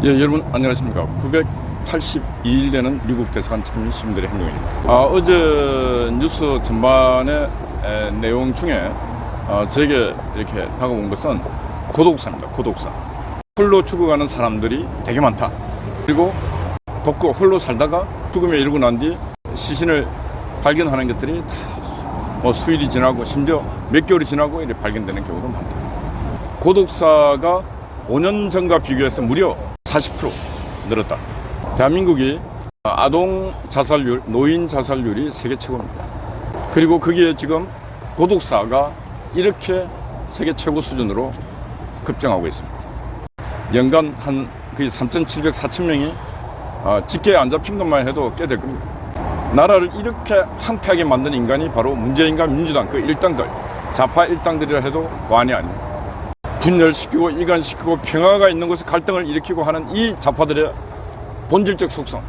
예, 여러분 안녕하십니까. 982일 되는 미국 대사관 측임 시민들의 행동입니다. 어제 뉴스 전반의 내용 중에 저에게 이렇게 다가온 것은 고독사입니다. 고독사. 홀로 죽어가는 사람들이 되게 많다. 그리고 독거 홀로 살다가 죽음에 이르고 난 뒤 시신을 발견하는 것들이 다 수일이 지나고 심지어 몇 개월이 지나고 이렇게 발견되는 경우도 많다. 고독사가 5년 전과 비교해서 무려 40% 늘었다. 대한민국이 아동 자살률, 노인 자살률이 세계 최고입니다. 그리고 거기에 지금 고독사가 이렇게 세계 최고 수준으로 급증하고 있습니다. 연간 한 거의 3,700, 4,000명이 집계에 안 잡힌 것만 해도 꽤 될 겁니다. 나라를 이렇게 황폐하게 만든 인간이 바로 문재인과 민주당 그 일당들, 좌파 일당들이라 해도 과언이 아닙니다. 분열시키고 이간시키고 평화가 있는 곳에 갈등을 일으키고 하는 이 좌파들의 본질적 속성,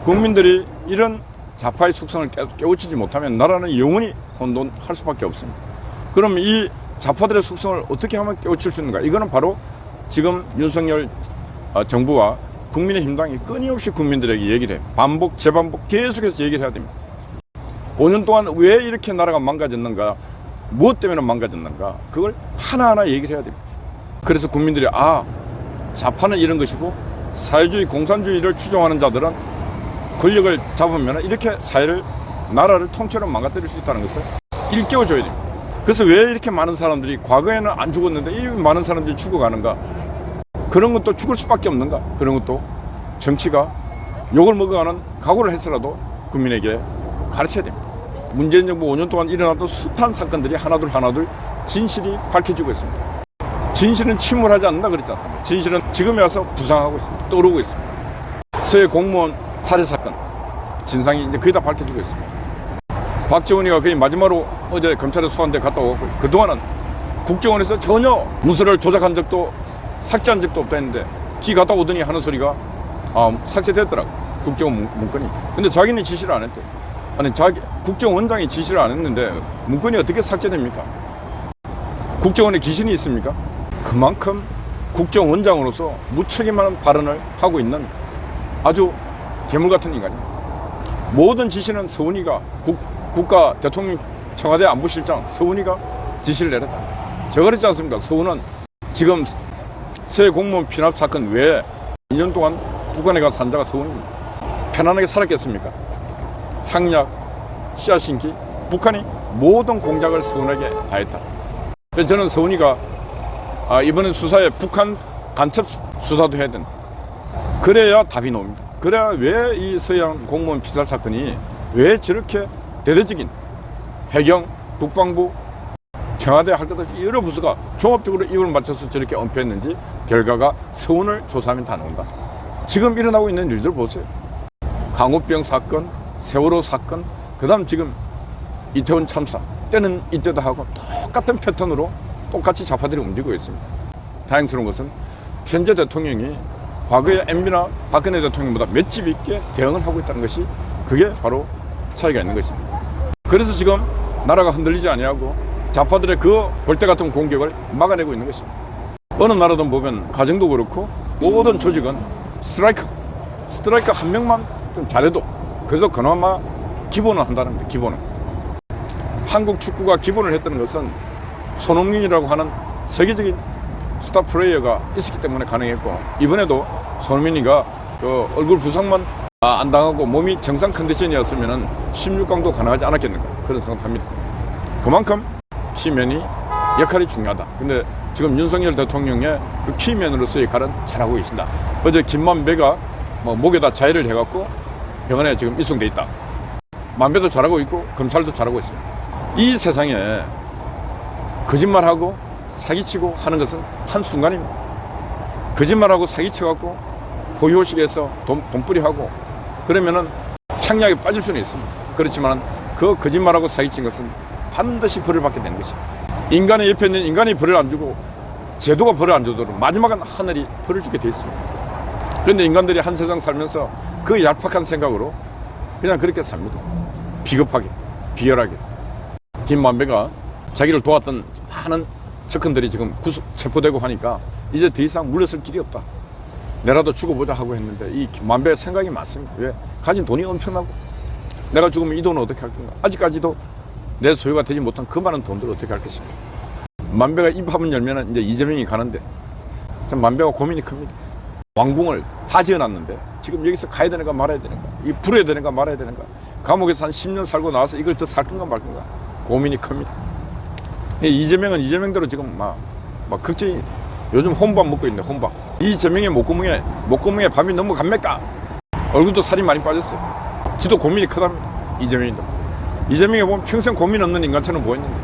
국민들이 이런 좌파의 속성을 깨우치지 못하면 나라는 영원히 혼돈할 수밖에 없습니다. 그럼 이 좌파들의 속성을 어떻게 하면 깨우칠 수 있는가? 이거는 바로 지금 윤석열 정부와 국민의힘당이 끊임없이 국민들에게 얘기를 해요. 반복 재반복 계속해서 얘기를 해야 됩니다. 5년 동안 왜 이렇게 나라가 망가졌는가, 무엇 때문에 망가졌는가, 그걸 하나하나 얘기를 해야 됩니다. 그래서 국민들이 좌파는 이런 것이고 사회주의 공산주의를 추종하는 자들은 권력을 잡으면 이렇게 사회를, 나라를 통째로 망가뜨릴 수 있다는 것을 일깨워줘야 됩니다. 그래서 왜 이렇게 많은 사람들이 과거에는 안 죽었는데 이 많은 사람들이 죽어가는가, 그런 것도 죽을 수밖에 없는가, 그런 것도 정치가 욕을 먹어가는 각오를 해서라도 국민에게 가르쳐야 됩니다. 문재인 정부 5년 동안 일어났던 숱한 사건들이 하나둘 진실이 밝혀지고 있습니다. 진실은 침몰하지 않는다 그랬지 않습니까? 진실은 지금에 와서 부상하고 있습니다. 떠오르고 있습니다. 서해 공무원 살해 사건 진상이 이제 거의 다 밝혀지고 있습니다. 박지원이가 거의 마지막으로 어제 검찰에 수사한 데 갔다 오고, 그동안은 국정원에서 전혀 문서를 조작한 적도 삭제한 적도 없다 했는데 기 갔다 오더니 하는 소리가 삭제됐더라고, 국정원 문건이. 근데 자기는 지시를 안 했대. 아니, 국정원장이 지시를 안 했는데 문건이 어떻게 삭제됩니까? 국정원에 귀신이 있습니까? 그만큼 국정원장으로서 무책임한 발언을 하고 있는 아주 괴물 같은 인간입니다. 모든 지시는 서훈이가, 국가 대통령 청와대 안보실장 서훈이가 지시를 내렸다. 제가 그랬지 않습니까? 서훈은 지금 새 공무원 피납 사건 외에 2년 동안 북한에 가서 산 자가 서훈입니다. 편안하게 살았겠습니까? 향약, 씨앗 심기, 북한이 모든 공작을 서훈에게 다했다. 그래서 저는 서훈이가 이번에 수사에 북한 간첩 수사도 해야 된다. 그래야 답이 나옵니다. 그래야 왜 이 서해안 공무원 피살 사건이 왜 저렇게 대대적인 해경, 국방부, 청와대 할 것 없이 여러 부서가 종합적으로 입을 맞춰서 저렇게 은폐했는지 결과가 서훈을 조사하면 다 나온다. 지금 일어나고 있는 일들 보세요. 강우병 사건, 세월호 사건, 그 다음 지금 이태원 참사, 때는 이때다 하고 똑같은 패턴으로 똑같이 좌파들이 움직이고 있습니다. 다행스러운 것은 현재 대통령이 과거의 MB나 박근혜 대통령보다 맷집 있게 대응을 하고 있다는 것이, 그게 바로 차이가 있는 것입니다. 그래서 지금 나라가 흔들리지 아니하고 좌파들의 그 볼때 같은 공격을 막아내고 있는 것입니다. 어느 나라든 보면 가정도 그렇고 모든 조직은 스트라이커 한 명만 좀 잘해도 그래도 그나마 기본은 한다는 거예요. 기본은. 한국 축구가 기본을 했다는 것은 손흥민이라고 하는 세계적인 스타 플레이어가 있었기 때문에 가능했고, 이번에도 손흥민이가 그 얼굴 부상만 안 당하고 몸이 정상 컨디션이었으면 16강도 가능하지 않았겠는가, 그런 생각합니다. 그만큼 키맨이 역할이 중요하다. 근데 지금 윤석열 대통령의 그 키맨으로서의 역할은 잘하고 계신다. 어제 김만배가 목에다 자해를 해갖고 병원에 지금 입송돼 있다. 만배도 잘하고 있고 검찰도 잘하고 있습니다. 이 세상에 거짓말하고 사기치고 하는 것은 한순간입니다. 거짓말하고 사기쳐갖고 호의호식해서 돈벌이하고 그러면은 향락에 빠질 수는 있습니다. 그렇지만 그 거짓말하고 사기친 것은 반드시 벌을 받게 되는 것입니다. 인간의 옆에 있는 인간이 벌을 안 주고 제도가 벌을 안 주도록 마지막은 하늘이 벌을 주게 돼 있습니다. 그런데 인간들이 한 세상 살면서 그 얄팍한 생각으로 그냥 그렇게 삽니다. 비겁하게, 비열하게. 김만배가 자기를 도왔던 많은 측근들이 지금 체포되고 하니까 이제 더 이상 물러설 길이 없다. 내라도 죽어보자 하고 했는데 이 만배의 생각이 많습니다. 왜? 가진 돈이 엄청나고 내가 죽으면 이 돈을 어떻게 할 건가? 아직까지도 내 소유가 되지 못한 그 많은 돈들을 어떻게 할 것인가? 만배가 입하문 열면은 이제 이재명이 가는데 참 만배가 고민이 큽니다. 왕궁을 다 지어놨는데 지금 여기서 가야 되는가 말아야 되는가? 이 불어야 되는가 말아야 되는가? 감옥에서 한 10년 살고 나와서 이걸 더 살 건가 말 건가? 고민이 큽니다. 이재명은 이재명대로 지금 막 걱정이 요즘 혼밥 먹고 있네. 혼밥. 이재명의 목구멍에 밤이 너무 갑니까? 얼굴도 살이 많이 빠졌어요. 지도 고민이 크답니다. 이재명이도. 이재명이 보면 평생 고민 없는 인간처럼 보였는데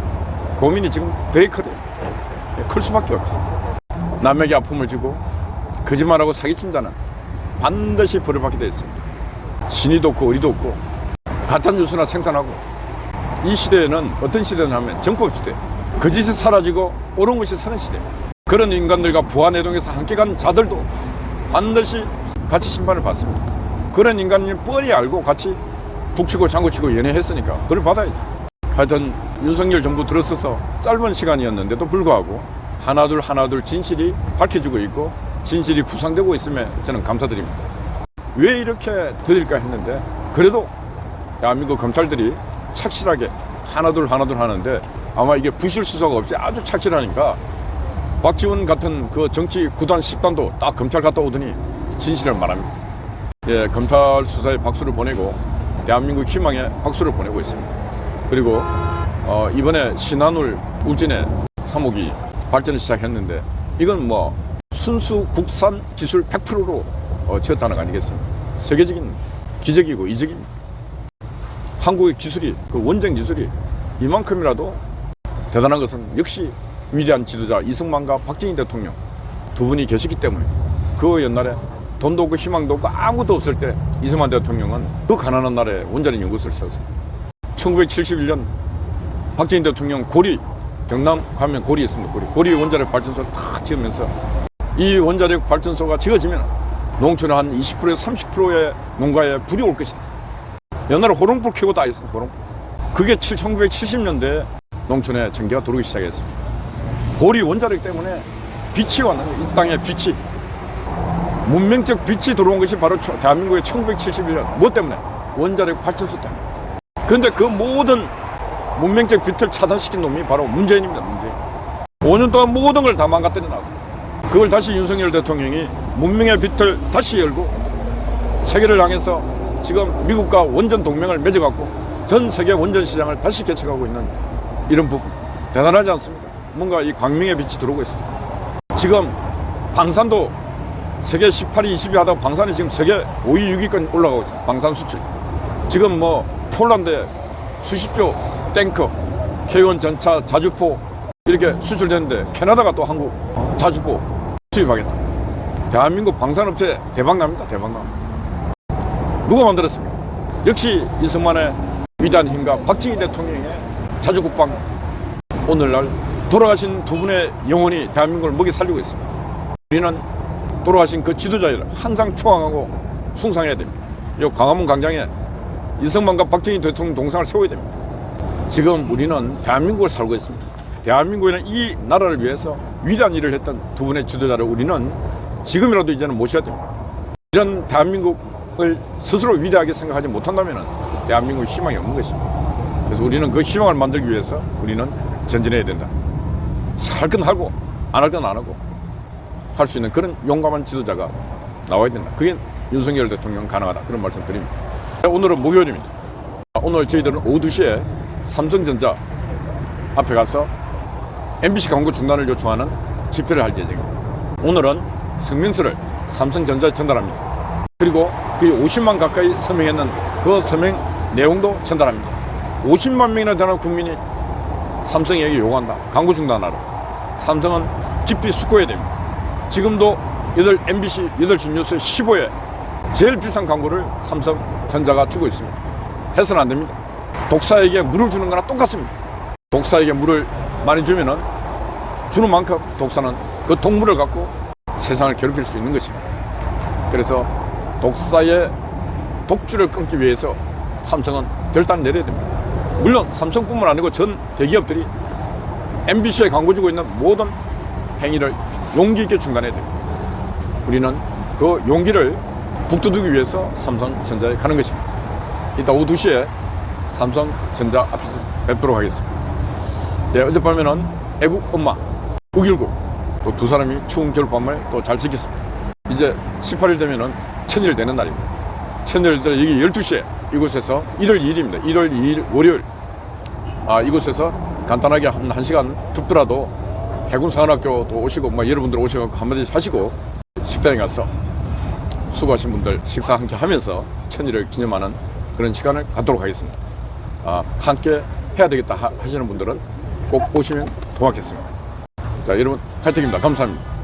고민이 지금 되게 크대요. 클 수밖에 없어요. 남에게 아픔을 주고 거짓말하고 사기친 자는 반드시 벌을 받게 되어 있습니다. 신의도 없고 의리도 없고 가짜뉴스나 생산하고 이 시대에는 어떤 시대냐면 정법시대. 거짓이 사라지고 옳은 것이 서는 시대. 그런 인간들과 부하내동에서 함께 간 자들도 반드시 같이 심판을 받습니다. 그런 인간이 뻔히 알고 같이 북치고 장구치고 연애했으니까 그걸 받아야죠. 하여튼 윤석열 정부 들어서서 짧은 시간이었는데도 불구하고 하나둘 진실이 밝혀지고 있고 진실이 부상되고 있음에 저는 감사드립니다. 왜 이렇게 드릴까 했는데 그래도 대한민국 검찰들이 착실하게 하나둘 하는데 아마 이게 부실 수사가 없이 아주 착실하니까 박지원 같은 그 정치 9단 10단도 딱 검찰 갔다 오더니 진실을 말합니다. 예, 검찰 수사에 박수를 보내고 대한민국 희망에 박수를 보내고 있습니다. 그리고 이번에 신한울 울진에 3호기 발전을 시작했는데 이건 뭐 순수 국산 기술 100%로 지었다는 거 아니겠습니까? 세계적인 기적이고 이적입니다. 한국의 기술이 그 원정 기술이 이만큼이라도 대단한 것은 역시 위대한 지도자 이승만과 박정희 대통령 두 분이 계시기 때문에 그 옛날에 돈도 없고 희망도 없고 아무것도 없을 때 이승만 대통령은 그 가난한 나라에 원자력 연구소를 세웠어요. 1971년 박정희 대통령 고리 경남 가면 고리 있습니다. 고리 원자력 발전소를 탁 지으면서 이 원자력 발전소가 지어지면 농촌의 한 20%에서 30%의 농가에 불이 올 것이다. 옛날에 호롱불 켜고 다 있습니다. 호롱불. 그게 1970년대에 농촌에 전기가 들어오기 시작했습니다. 고리 원자력 때문에 빛이 왔는 이 땅에 빛이 문명적 빛이 들어온 것이 바로 대한민국의 1971년 뭐 때문에? 원자력 발전소 때문에. 그런데 그 모든 문명적 빛을 차단시킨 놈이 바로 문재인입니다. 문재인. 5년 동안 모든 걸 다 망가뜨려 놨습니다. 그걸 다시 윤석열 대통령이 문명의 빛을 다시 열고 세계를 향해서 지금 미국과 원전 동맹을 맺어갖고 전 세계 원전 시장을 다시 개척하고 있는 이런 부분 대단하지 않습니까? 뭔가 이 광명의 빛이 들어오고 있습니다. 지금 방산도 세계 18위, 20위 하다가 방산이 지금 세계 5위, 6위까지 올라가고 있어요. 방산 수출. 지금 뭐 폴란드에 수십조 탱커, K1 전차, 자주포 이렇게 수출되는데 캐나다가 또 한국 자주포 수입하겠다. 대한민국 방산업체 대박납니다. 대박납니다. 누가 만들었습니까? 역시 이승만의 위대한 힘과 박정희 대통령의 자주국방. 오늘날 돌아가신 두 분의 영혼이 대한민국을 먹이 살리고 있습니다. 우리는 돌아가신 그 지도자를 항상 추앙하고 숭상해야 됩니다. 이 광화문 광장에 이승만과 박정희 대통령 동상을 세워야 됩니다. 지금 우리는 대한민국을 살고 있습니다. 대한민국에는 이 나라를 위해서 위대한 일을 했던 두 분의 지도자를 우리는 지금이라도 이제는 모셔야 됩니다. 이런 대한민국을 스스로 위대하게 생각하지 못한다면 대한민국 희망이 없는 것입니다. 그래서 우리는 그 희망을 만들기 위해서 우리는 전진해야 된다. 할 건 하고 안 할 건 안 하고 할 수 있는 그런 용감한 지도자가 나와야 된다. 그게 윤석열 대통령 가능하다. 그런 말씀 드립니다. 오늘은 목요일입니다. 오늘 저희들은 오후 2시에 삼성전자 앞에 가서 MBC 광고 중단을 요청하는 집회를 할 예정입니다. 오늘은 성명서를 삼성전자에 전달합니다. 그리고 거의 50만 가까이 서명했는 그 서명 내용도 전달합니다. 50만 명이나 되는 국민이 삼성에게 요구한다. 광고 중단하라. 삼성은 깊이 숙고해야 됩니다. 지금도 MBC 8시 뉴스 15에 제일 비싼 광고를 삼성전자가 주고 있습니다. 해서는 안 됩니다. 독사에게 물을 주는 거나 똑같습니다. 독사에게 물을 많이 주면은 주는 만큼 독사는 그 독물을 갖고 세상을 괴롭힐 수 있는 것입니다. 그래서 독사의 독주를 끊기 위해서 삼성은 결단을 내려야 됩니다. 물론 삼성뿐만 아니고 전 대기업들이 MBC에 광고 주고 있는 모든 행위를 용기 있게 중단해야 됩니다. 우리는 그 용기를 북돋우기 위해서 삼성전자에 가는 것입니다. 이따 오후 2시에 삼성전자 앞에서 뵙도록 하겠습니다. 네, 어젯밤에는 애국 엄마 우길국 또 두 사람이 추운 겨울밤을 또 잘 지켰습니다. 이제 18일 되면은 천일 되는 날입니다. 천일 때 여기 12시에 이곳에서 1월 2일입니다. 1월 2일 월요일 이곳에서 간단하게 한 1시간 춥더라도 해군사관학교도 오시고 여러분들 오셔서 한마디 하시고 식당에 가서 수고하신 분들 식사 함께 하면서 천일을 기념하는 그런 시간을 갖도록 하겠습니다. 함께 해야 되겠다 하시는 분들은 꼭 오시면 고맙겠습니다. 자, 여러분 화이팅입니다. 감사합니다.